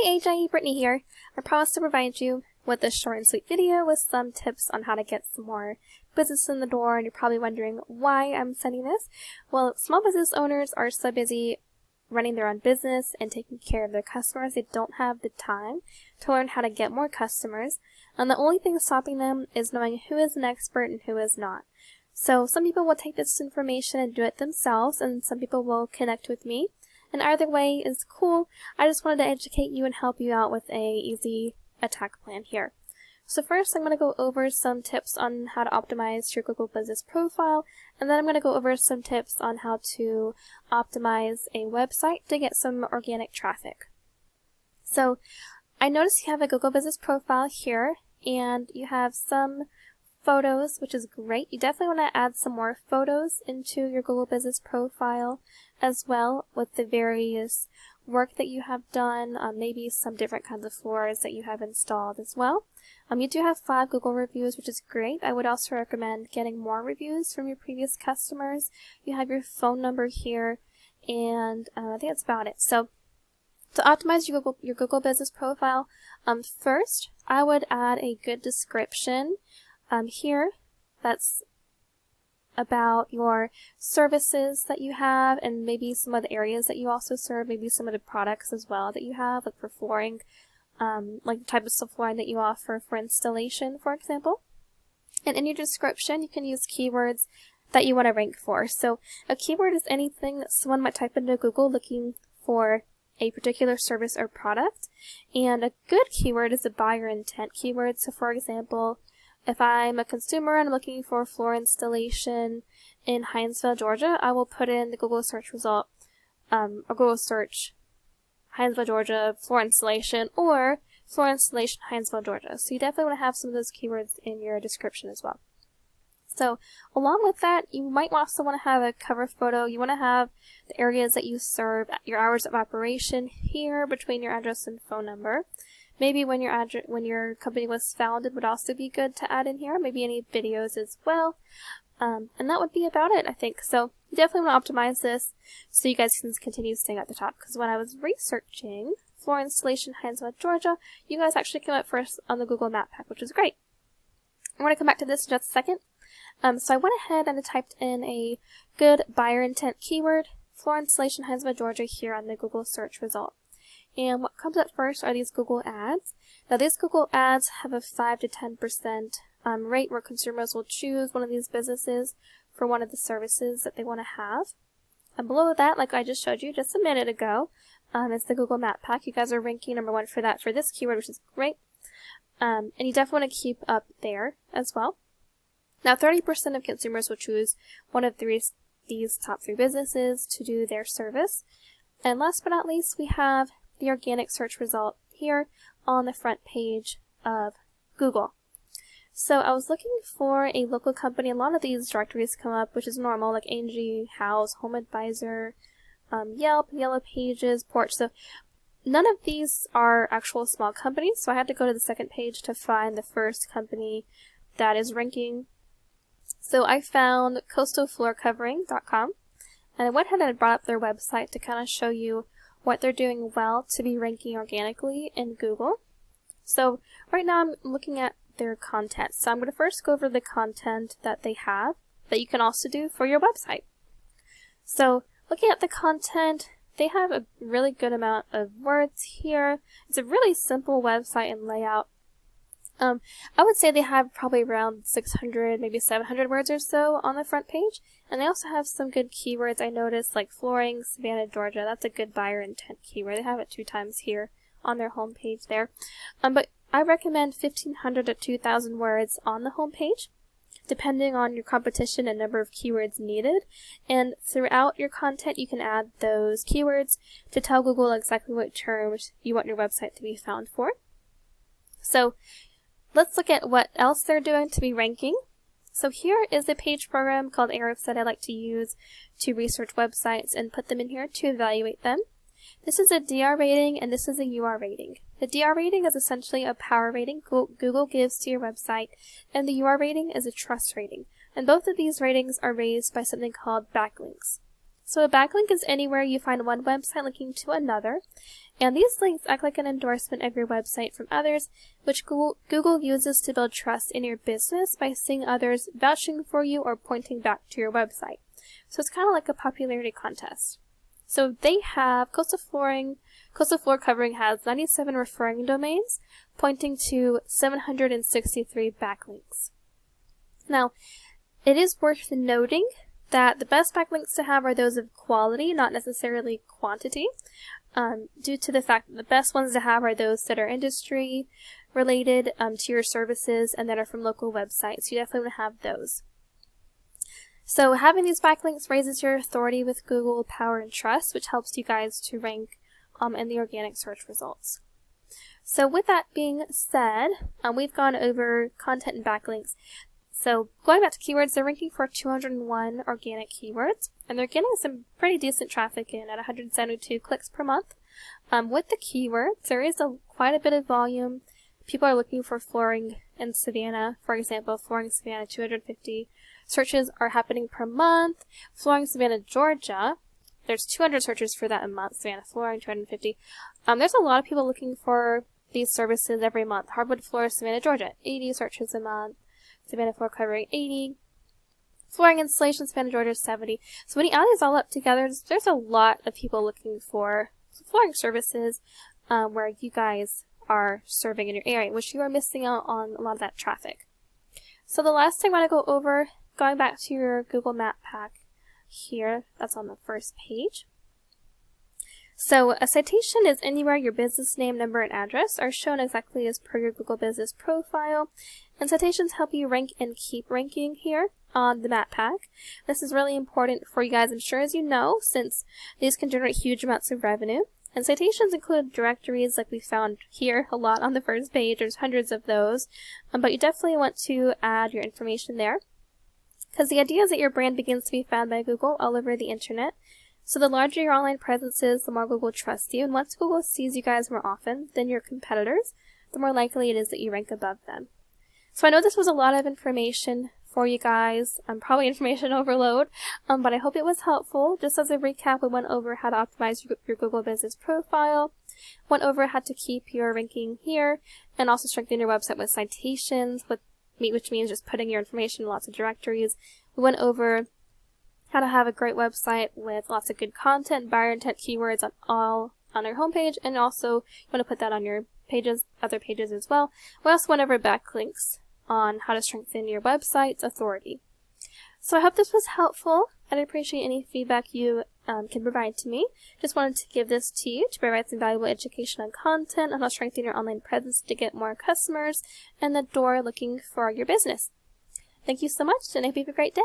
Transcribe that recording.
Hey AJ, Brittany here. I promised to provide you with this short and sweet video with some tips on how to get some more business in the door, and you're probably wondering why I'm sending this. Well, small business owners are so busy running their own business and taking care of their customers, they don't have the time to learn how to get more customers, and the only thing stopping them is knowing who is an expert and who is not. So some people will take this information and do it themselves, and some people will connect with me. And either way is cool. I just wanted to educate you and help you out with a easy attack plan here. So first I'm going to go over some tips on how to optimize your Google Business profile, and then I'm going to go over some tips on how to optimize a website to get some organic traffic. So I noticed you have a Google Business profile here, and you have some photos, which is great. You definitely want to add some more photos into your Google Business profile as well, with the various work that you have done, maybe some different kinds of floors that you have installed as well. You do have 5 Google reviews, which is great. I would also recommend getting more reviews from your previous customers. You have your phone number here, and I think that's about it. So to optimize your Google Business profile, first I would add a good description here that's about your services that you have, and maybe some of the areas that you also serve, maybe some of the products as well that you have, like for flooring, like the type of flooring that you offer for installation, for example. And in your description, you can use keywords that you want to rank for. So a keyword is anything that someone might type into Google looking for a particular service or product, and a good keyword is a buyer intent keyword. So for example, if I'm a consumer and I'm looking for floor installation in Hinesville, Georgia, I will put in the Google search result, or Google search Hinesville, Georgia floor installation, or floor installation Hinesville, Georgia. So you definitely want to have some of those keywords in your description as well. So along with that, you might also want to have a cover photo. You want to have the areas that you serve, your hours of operation here between your address and phone number. Maybe when your company was founded would also be good to add in here. Maybe any videos as well. And that would be about it, I think. So you definitely want to optimize this so you guys can continue staying at the top. Because when I was researching floor installation Hinesville, Georgia, you guys actually came up first on the Google Map pack, which is great. I'm going to come back to this in just a second. So I went ahead and I typed in a good buyer intent keyword, floor installation Hinesville, Georgia, here on the Google search result. And what comes up first are these Google ads. Now these Google ads have a 5 to 10% rate where consumers will choose one of these businesses for one of the services that they want to have. And below that, like I just showed you just a minute ago, is the Google Map Pack. You guys are ranking #1 for that for this keyword, which is great. And you definitely want to keep up there as well. Now 30% of consumers will choose one of these top 3 businesses to do their service. And last but not least, we have the organic search result here on the front page of Google. So I was looking for a local company. A lot of these directories come up, which is normal, like Angie House, Home Advisor, Yelp, Yellow Pages, Porch. So none of these are actual small companies, so I had to go to the second page to find the first company that is ranking. So I found coastalfloorcovering.com, and I went ahead and I brought up their website to kind of show you what they're doing well to be ranking organically in Google. So right now I'm looking at their content. So I'm going to first go over the content that they have that you can also do for your website. So looking at the content, they have a really good amount of words here. It's a really simple website and layout. I would say they have probably around 600, maybe 700 words or so on the front page. And they also have some good keywords I noticed, like flooring, Savannah, Georgia. That's a good buyer intent keyword. They have it 2 times here on their home page there. But I recommend 1,500 to 2,000 words on the home page, depending on your competition and number of keywords needed. And throughout your content, you can add those keywords to tell Google exactly what terms you want your website to be found for. So let's look at what else they're doing to be ranking. So here is a page program called Ahrefs that I like to use to research websites and put them in here to evaluate them. This is a DR rating and this is a UR rating. The DR rating is essentially a power rating Google gives to your website, and the UR rating is a trust rating. And both of these ratings are raised by something called backlinks. So a backlink is anywhere you find one website linking to another, And these links act like an endorsement of your website from others, which Google uses to build trust in your business by seeing others vouching for you or pointing back to your website. So it's kind of like a popularity contest. So they have Coastal Floor Covering has 97 referring domains, pointing to 763 backlinks. Now, it is worth noting that the best backlinks to have are those of quality, not necessarily quantity, due to the fact that the best ones to have are those that are industry related to your services and that are from local websites. You definitely want to have those. So having these backlinks raises your authority with Google, power, and trust, which helps you guys to rank in the organic search results. So with that being said, we've gone over content and backlinks. So going back to keywords, they're ranking for 201 organic keywords, and they're getting some pretty decent traffic in at 172 clicks per month. With the keywords, there is quite a bit of volume. People are looking for flooring in Savannah, for example, flooring Savannah, 250 searches are happening per month. Flooring Savannah, Georgia, there's 200 searches for that a month. Savannah flooring, 250. There's a lot of people looking for these services every month. Hardwood floor, Savannah, Georgia, 80 searches a month. Savannah floor covering, 80. Flooring installation, Savannah, Georgia, 70. So when you add these all up together, there's a lot of people looking for flooring services where you guys are serving in your area, which you are missing out on a lot of that traffic. So the last thing I want to go over, going back to your Google Map Pack here, that's on the first page. So a citation is anywhere your business name, number, and address are shown exactly as per your Google Business profile. And citations help you rank and keep ranking here on the Map Pack. This is really important for you guys, I'm sure, as you know, since these can generate huge amounts of revenue. And citations include directories like we found here a lot on the first page. There's hundreds of those. But you definitely want to add your information there, because the idea is that your brand begins to be found by Google all over the internet. So the larger your online presence is, the more Google trusts you. And once Google sees you guys more often than your competitors, the more likely it is that you rank above them. So I know this was a lot of information for you guys, probably information overload, but I hope it was helpful. Just as a recap, we went over how to optimize your Google Business profile, went over how to keep your ranking here, and also strengthen your website with citations, which means just putting your information in lots of directories. We went over how to have a great website with lots of good content, buyer intent keywords on your homepage, and also you want to put that on your pages, other pages as well. We also went over backlinks on how to strengthen your website's authority. So I hope this was helpful. I'd appreciate any feedback you can provide to me. Just wanted to give this to you to provide some valuable education on content on how to strengthen your online presence to get more customers and the door looking for your business. Thank you so much, and I hope you have a great day.